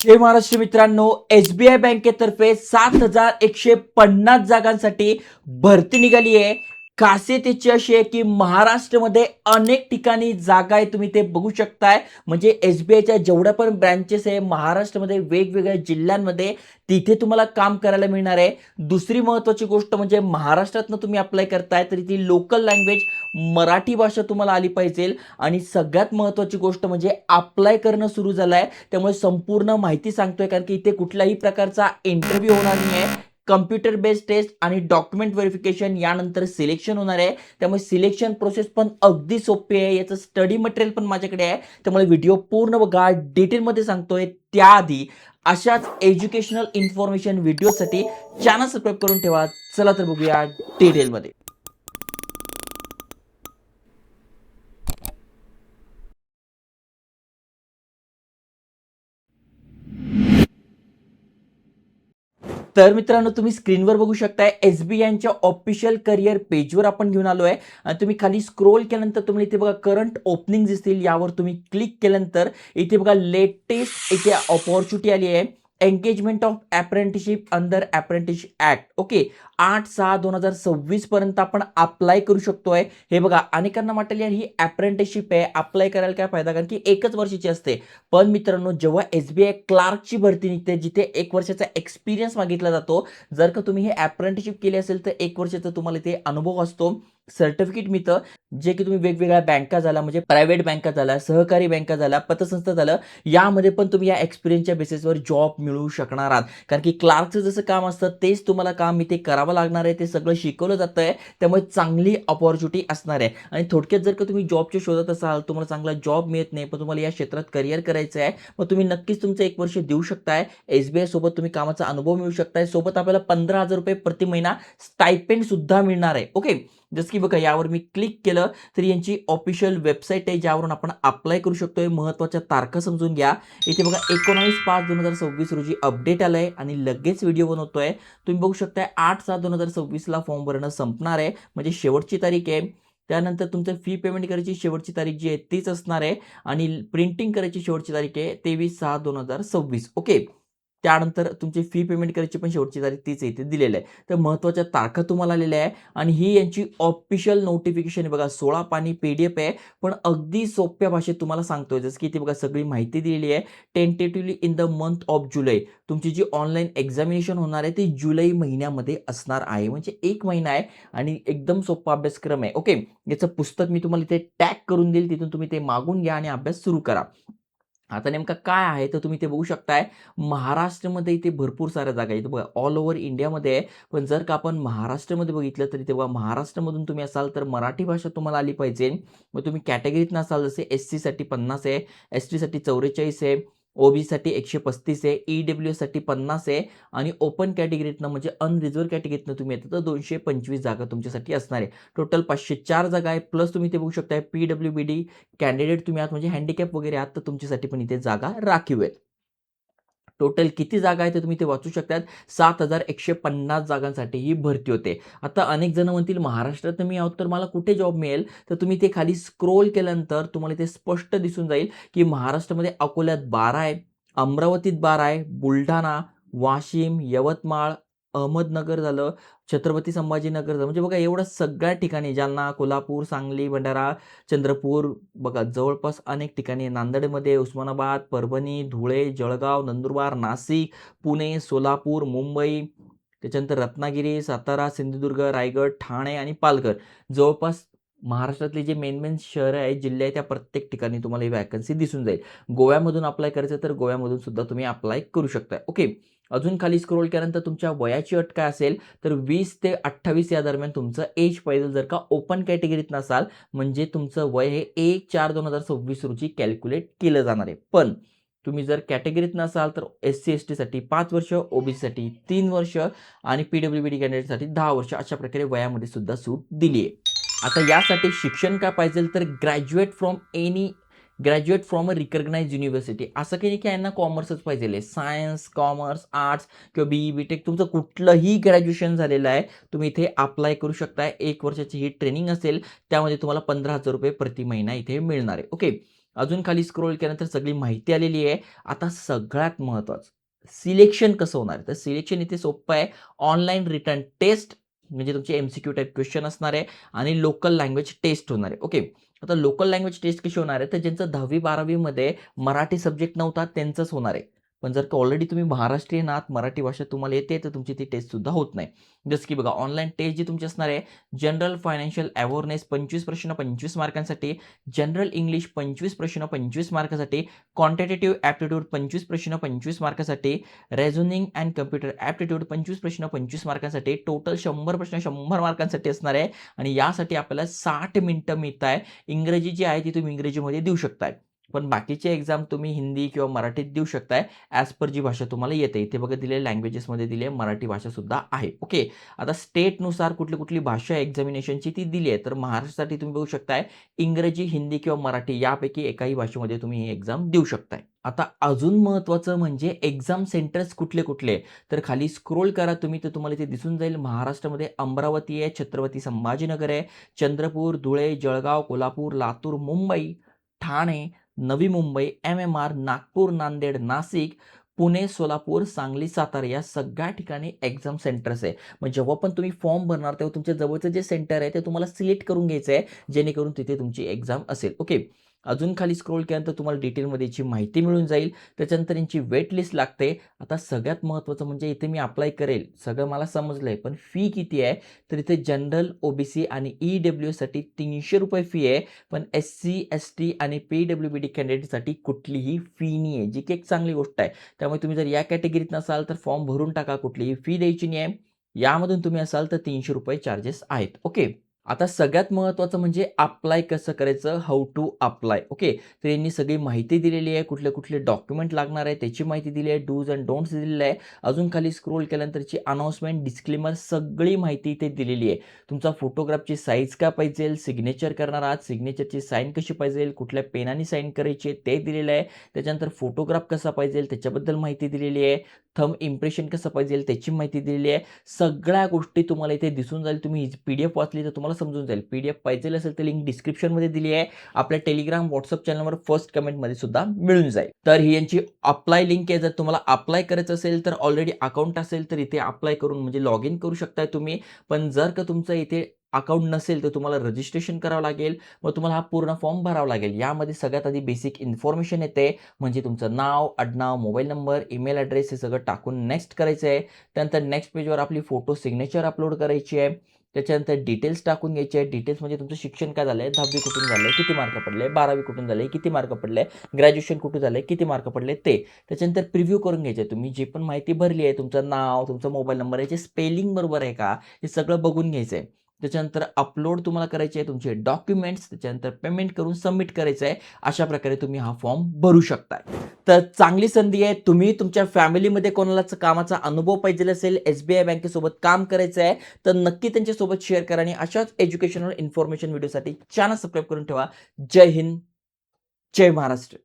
जय महाराष्ट्र मित्रांनो, SBI बँकेतर्फे 7,150 जागांसाठी भरती निघाली आहे. खासियत याची अशी आहे की महाराष्ट्रामध्ये अनेक ठिकाणी जागा आहे, तुम्ही ते बघू शकताय. म्हणजे SBIच्या जेवढ्या पण ब्रँचेस आहे महाराष्ट्रामध्ये वेगवेगळ्या जिल्ह्यांमध्ये, तिथे तुम्हाला काम करायला मिळणार आहे. दुसरी महत्त्वाची गोष्ट म्हणजे महाराष्ट्रातनं तुम्ही अप्लाय करताय तरी ती लोकल लँग्वेज मराठी भाषा तुम्हाला आली पाहिजे. आणि सगळ्यात महत्त्वाची गोष्ट म्हणजे अप्लाय करणं सुरू झालं आहे. त्यामुळे संपूर्ण माहिती सांगतोय, कारण की इथे कुठल्याही प्रकारचा इंटरव्ह्यू होणार नाही आहे. कम्प्युटर बेस्ड टेस्ट आणि डॉक्युमेंट व्हेरिफिकेशन यानंतर सिलेक्शन होणार आहे. त्यामुळे सिलेक्शन प्रोसेस पण अगदी सोपी आहे. याचं स्टडी मटेरियल पण माझ्याकडे आहे. त्यामुळे व्हिडिओ पूर्ण बघा, डिटेलमध्ये सांगतोय. त्याआधी अशाच एज्युकेशनल इन्फॉर्मेशन व्हिडिओसाठी चॅनल सबस्क्राईब करून ठेवा. चला तर बघूया डिटेलमध्ये. तर मित्रांनो, तुम्ही स्क्रीनवर बघू शकताय SBIच्या ऑफिशियल करिअर पेजवर आपण घेऊन आलोय. आणि तुम्ही खाली स्क्रोल केल्यानंतर तुम्हाला इथे बघा करंट ओपनिंग दिसतील. यावर तुम्ही क्लिक केल्यानंतर इथे बघा लेटेस्ट इथे अपॉर्च्युनिटी आली आहे. Engagement of apprenticeship under apprenticeship act. Okay, 8/6/2026 पर्यंत आपण अप्लाय करू शकतोय. हे बघा, अनेकांना वाटेल यार ही अप्रेंटिसशिप आहे, अप्लाय करायला काय फायदा, कारण की एकच वर्षाची असते. पण मित्रांनो, जेव्हा SBI क्लार्कची भरती निघते, जिथे 1 वर्षाचा एक्सपिरियन्स मागितला जातो, जर का तुम्ही हे अप्रेंटिसशिप केली असेल तर 1 वर्षाचा तुम्हाला इथे अनुभव असतो. सर्टिफिकेट मिळतं, जे की तुम्ही वेगवेगळ्या बँका झाला, म्हणजे प्रायव्हेट बँका झाल्या, सहकारी बँका झाल्या, पतसंस्था झालं, यामध्ये पण तुम्ही या एक्सपिरियन्सच्या बेसिसवर जॉब मिळवू शकणार आहात. कारण की क्लार्कचं जसं काम असतं तेच तुम्हाला काम इथे करावं लागणार आहे. ते सगळं शिकवलं जातं आहे. त्यामुळे चांगली अपॉर्च्युनिटी असणार आहे. आणि थोडक्यात जर का तुम्ही जॉबच्या शोधात असाल, तुम्हाला चांगला जॉब मिळत नाही, पण तुम्हाला या क्षेत्रात करिअर करायचं आहे, मग तुम्ही नक्कीच तुमचं 1 वर्ष देऊ शकताय. SBI सोबत तुम्ही कामाचा अनुभव मिळू शकताय. सोबत आपल्याला ₹15,000 प्रति महिना स्टायपेंड सुद्धा मिळणार आहे. ओके, जसं की बघा, यावर मी क्लिक केलं तर यांची ऑफिशियल वेबसाईट आहे, ज्यावरून आपण अप्लाय करू शकतोय. महत्त्वाच्या तारखा समजून घ्या. इथे बघा 19/5/2026 रोजी अपडेट आलंय आणि लगेच व्हिडिओ बनवतोय. तुम्ही बघू शकताय 8/7/2026 ला फॉर्म भरणं संपणार आहे, म्हणजे शेवटची तारीख आहे. त्यानंतर तुमचं फी पेमेंट करायची शेवटची तारीख जी आहे तीच असणार आहे. आणि प्रिंटिंग करायची शेवटची तारीख आहे 23/6/2026. ओके, त्यानंतर तुमची फी पेमेंट करायची पण शेवटची तारीख तीच आहे, इथे दिलेलं आहे. तर महत्त्वाच्या तारखा तुम्हाला आलेल्या आहे. आणि ही यांची ऑफिशियल नोटिफिकेशन आहे बघा, 16 पानी PDF आहे, पण अगदी सोप्या भाषेत तुम्हाला सांगतोय. जसं की इथे बघा सगळी माहिती दिलेली आहे. Tentatively in the month of July तुमची जी ऑनलाईन एक्झामिनेशन होणार आहे ती जुलै महिन्यामध्ये असणार आहे. म्हणजे 1 महिना आहे आणि एकदम सोपा अभ्यासक्रम आहे. ओके, याचं पुस्तक मी तुम्हाला इथे टॅग करून देईल, तिथून तुम्ही ते मागून घ्या आणि अभ्यास सुरू करा. आता नेमका काय आहे तर तुम्ही ते बघू शकताय. महाराष्ट्रामध्ये इथे भरपूर साऱ्या जागा आहेत. बघा, ऑल ओव्हर इंडियामध्ये आहे. पण जर का आपण महाराष्ट्रामध्ये बघितलं तर इथे बघा, महाराष्ट्रामधून तुम्ही असाल तर मराठी भाषा तुम्हाला आली पाहिजे. मग तुम्ही कॅटेगरीत नसाल, जसे SC साठी 50 आहे, ST साठी 44 आहे, OBC साठी 135 आहे, EWS साठी 50 आहे. आणि ओपन कॅटेगरीतनं म्हणजे अनरिझर्व्ह कॅटेगरीतनं तुम्ही येतात तर 225 जागा तुमच्यासाठी असणार आहे. टोटल 504 जागा आहे. प्लस तुम्ही ते बघू शकताय PWBD कॅन्डिडेट तुम्ही आहात, म्हणजे हँडिकॅप वगैरे आहात, तर तुमच्यासाठी पण इथे जागा राखीव आहेत. टोटल किती जागा आहेत ते तुम्ही ते वाचू शकतात. 7,150 जागांसाठी ही भरती होते. आता अनेक जण म्हणतील महाराष्ट्रात मी आहोत तर मला कुठे जॉब मिळेल, तर तुम्ही ते खाली स्क्रोल केल्यानंतर तुम्हाला ते स्पष्ट दिसून जाईल की महाराष्ट्रामध्ये अकोल्यात 12 आहे, अमरावतीत 12 आहे, बुलढाणा, वाशिम, यवतमाळ, अहमदनगर झालं, छत्रपती संभाजीनगर झालं, म्हणजे बघा एवढं सगळ्या ठिकाणी, जालना, कोल्हापूर, सांगली, भंडारा, चंद्रपूर, बघा जवळपास अनेक ठिकाणी, नांदेडमध्ये, उस्मानाबाद, परभणी, धुळे, जळगाव, नंदुरबार, नाशिक, पुणे, सोलापूर, मुंबई, त्याच्यानंतर रत्नागिरी, सातारा, सिंधुदुर्ग, रायगड, ठाणे आणि पालघर, जवळपास महाराष्ट्रातले जे मेन शहरं आहेत, जिल्हे आहेत, त्या प्रत्येक ठिकाणी तुम्हाला ही वॅकन्सी दिसून जाईल. गोव्यामधून अप्लाय करायचं तर गोव्यामधून सुद्धा तुम्ही अप्लाय करू शकता. ओके, अजून खाली स्क्रोल केल्यानंतर तुमच्या वयाची अट काय असेल तर 20 ते 28 या दरम्यान तुमचं एज पाहिजे, जर का ओपन कॅटेगरीत नसाल. म्हणजे तुमचं वय हे 1/4/2026 रोजी कॅल्क्युलेट केलं जाणार आहे. पण तुम्ही जर कॅटेगरीत नसाल तर SC ST साठी 5 वर्ष, OBC साठी 3 वर्ष आणि PWBD कॅन्डिडेटसाठी 10 वर्ष, अशा प्रकारे वयामध्ये सुद्धा सूट दिली आहे. आता यासाठी शिक्षण काय पाहिजे तर graduate from a recognise university, असं काही नाही की यांना कॉमर्सच पाहिजे. सायन्स, कॉमर्स, आर्ट्स किंवा BE BTech तुमचं कुठलंही ग्रॅज्युएशन झालेलं आहे, तुम्ही इथे अप्लाय करू शकता. 1 वर्षाची ही ट्रेनिंग असेल, त्यामध्ये तुम्हाला ₹15,000 प्रति महिना इथे मिळणार आहे. ओके, अजून खाली स्क्रोल केल्यानंतर सगळी माहिती आलेली आहे. आता सगळ्यात महत्त्वाचं सिलेक्शन कसं होणार आहे? तर सिलेक्शन इथे सोपं आहे. ऑनलाईन रिटन टेस्ट म्हणजे तुमचे एम-सी-क्यू टाइप क्वेश्चन असणार आहे आणि लोकल लँग्वेज टेस्ट होणार आहे. ओके. आता लोकल लँग्वेज टेस्ट कशी होणार आहे? तर ज्यांचं 10वी-12वी मध्ये मराठी सब्जेक्ट नव्हता त्यांचंच होणार आहे. पण जर का ऑलरेडी तुम्ही महाराष्ट्रीयन आहात, मराठी भाषा तुम्हाला येते, तर तुमची ती टेस्ट सुद्धा होत नाही. जसं की बघा ऑनलाईन टेस्ट जी तुमची असणार आहे, जनरल फायनान्शियल अवेअरनेस 25 प्रश्न 25 मार्कांसाठी, जनरल इंग्लिश 25 प्रश्न 25 मार्कासाठी, क्वांटिटेटिव्ह ॲप्टिट्यूड 25 प्रश्न 25 मार्कासाठी, रेझोनिंग अँड कॉम्प्युटर ॲप्टिट्यूड 25 प्रश्न 25 मार्कांसाठी, टोटल 100 प्रश्न 100 मार्कांसाठी असणार आहे आणि यासाठी आपल्याला 60 मिनिटं मिळत आहे. इंग्रजी जी आहे ती तुम्ही इंग्रजीमध्ये देऊ शकताय. पण बाकीचे एक्झाम तुम्ही हिंदी किंवा मराठीत देऊ शकताय ॲज पर जी भाषा तुम्हाला येते. इथे बघा दिले लँग्वेजेसमध्ये दिली आहे, मराठी भाषा सुद्धा आहे. ओके. आता स्टेटनुसार कुठली भाषा एक्झामिनेशनची ती दिली आहे. तर महाराष्ट्रासाठी तुम्ही बघू शकताय इंग्रजी, हिंदी किंवा मराठी यापैकी एकाही भाषेमध्ये तुम्ही ही एक्झाम देऊ शकताय. आता अजून महत्त्वाचं म्हणजे एक्झाम सेंटर्स कुठले? तर खाली स्क्रोल करा तुम्ही तर तुम्हाला इथे दिसून जाईल महाराष्ट्रामध्ये अमरावती आहे, छत्रपती संभाजीनगर आहे, चंद्रपूर, धुळे, जळगाव, कोल्हापूर, लातूर, मुंबई, ठाणे, नवी मुंबई, एम-एम-आर, नागपूर, नांदेड, नाशिक, पुणे, सोलापूर, सांगली, सातारा या सगळ्या ठिकाणी एक्झाम सेंटर्स आहे. मग जेव्हा पण तुम्ही फॉर्म भरणार तेव्हा तुमच्या जवळचं जे सेंटर आहे ते तुम्हाला सिलेक्ट करून घ्यायचं आहे, जेणेकरून तिथे तुमची एक्झाम असेल. ओके. अजून खाली स्क्रोल केल्यानंतर तुम्हाला डिटेलमध्ये याची माहिती मिळून जाईल. त्याच्यानंतर यांची वेट लिस्ट लागते. आता सगळ्यात महत्त्वाचं म्हणजे इथे मी अप्लाय करेल, सगळं मला समजलंय. पण फी किती आहे? तर इथे जनरल, ओ-बी-सी आणि ई-डब्ल्यू-एससाठी ₹300 फी आहे. पण एस-सी, एस-टी आणि पी-डब्ल्यू-बी-डी कॅन्डिडेटसाठी कुठलीही फी नाही आहे, जी की एक चांगली गोष्ट आहे. त्यामुळे तुम्ही जर या कॅटेगरीत नसाल तर फॉर्म भरून टाका. कुठलीही फी द्यायची नाही आहे. यामधून तुम्ही असाल तर ₹300 चार्जेस आहेत. ओके. आता सगळ्यात महत्त्वाचं म्हणजे अप्लाय कसं करायचं? How to apply. ओके. तर यांनी सगळी माहिती दिलेली आहे. कुठले डॉक्युमेंट लागणार आहे त्याची माहिती दिली आहे. डूज अँड डोंट्स दिलेलं आहे. अजून खाली स्क्रोल केल्यानंतरची अनाउन्समेंट, डिस्क्लेमर सगळी माहिती इथे दिलेली आहे. तुमचा फोटोग्राफची साईज काय पाहिजे? सिग्नेचर करणार आहात, सिग्नेचरची साईन कशी पाहिजे? कुठल्या पेनाने साईन करायची आहे ते दिलेलं आहे. त्याच्यानंतर फोटोग्राफ कसा पाहिजे? त्याच्याबद्दल माहिती दिलेली आहे. थंब इम्प्रेशन कसं पाहिजे? त्याची माहिती दिलेली आहे. सगळ्या गोष्टी तुम्हाला इथे दिसून जाईल. तुम्ही पी-डी-एफ वाचली तर तुम्हाला समजून जाईल. पी-डी-एफ पाहिजे असेल तर लिंक डिस्क्रिप्शनमध्ये दिली आहे. आपल्या टेलिग्राम, WhatsApp चॅनलवर फर्स्ट कमेंटमध्ये सुद्धा मिळून जाईल. तर ही यांची अप्लाय लिंक आहे. जर तुम्हाला अप्लाय करायचं असेल तर ऑलरेडी अकाउंट असेल तर इथे अप्लाय करून म्हणजे लॉग इन करू शकताय तुम्ही. पण जर का तुमचं इथे अकाउंट नसेल तर तुम्हाला रजिस्ट्रेशन करावं लागेल. मग तुम्हाला हा पूर्ण फॉर्म भरावा लागेल. यामध्ये सगळ्यात आधी बेसिक इन्फॉर्मेशन येते. म्हणजे तुमचं नाव, आडनाव, मोबाईल नंबर, ईमेल ॲड्रेस हे सगळं टाकून नेक्स्ट करायचं आहे. त्यानंतर नेक्स्ट पेजवर आपली फोटो सिग्नेचर अपलोड करायची आहे. त्याच्यानंतर डिटेल्स टाकून घ्यायचे आहे. डिटेल्स म्हणजे तुमचं शिक्षण काय झालंय, 10वी कुठून झालंय, किती मार्क पडले, 12वी कुठून झाले, किती मार्क पडले, ग्रॅज्युएशन कुठून झालंय, किती मार्क पडले ते. त्याच्यानंतर प्रिव्ह्यू करून घ्यायचे. तुम्ही जे पण माहिती भरली आहे, तुमचं नाव, तुमचा मोबाईल नंबर याचे स्पेलिंग बरोबर आहे का, हे सगळं बघून घ्यायचं आहे. त्याच्यानंतर अपलोड तुम्हाला करायचे आहे तुमचे डॉक्युमेंट्स. त्याच्यानंतर पेमेंट करून सबमिट करायचं आहे. अशा प्रकारे तुम्ही हा फॉर्म भरू शकताय. तर चांगली संधी आहे. तुम्ही तुमच्या फॅमिलीमध्ये कोणालाच कामाचा अनुभव पाहिजे असेल, एस-बी-आय बँकेसोबत काम करायचं आहे, तर नक्की त्यांच्यासोबत शेअर करा आणि अशाच एज्युकेशनल इन्फॉर्मेशन व्हिडिओसाठी चॅनल सबस्क्राईब करून ठेवा. जय हिंद, जय महाराष्ट्र.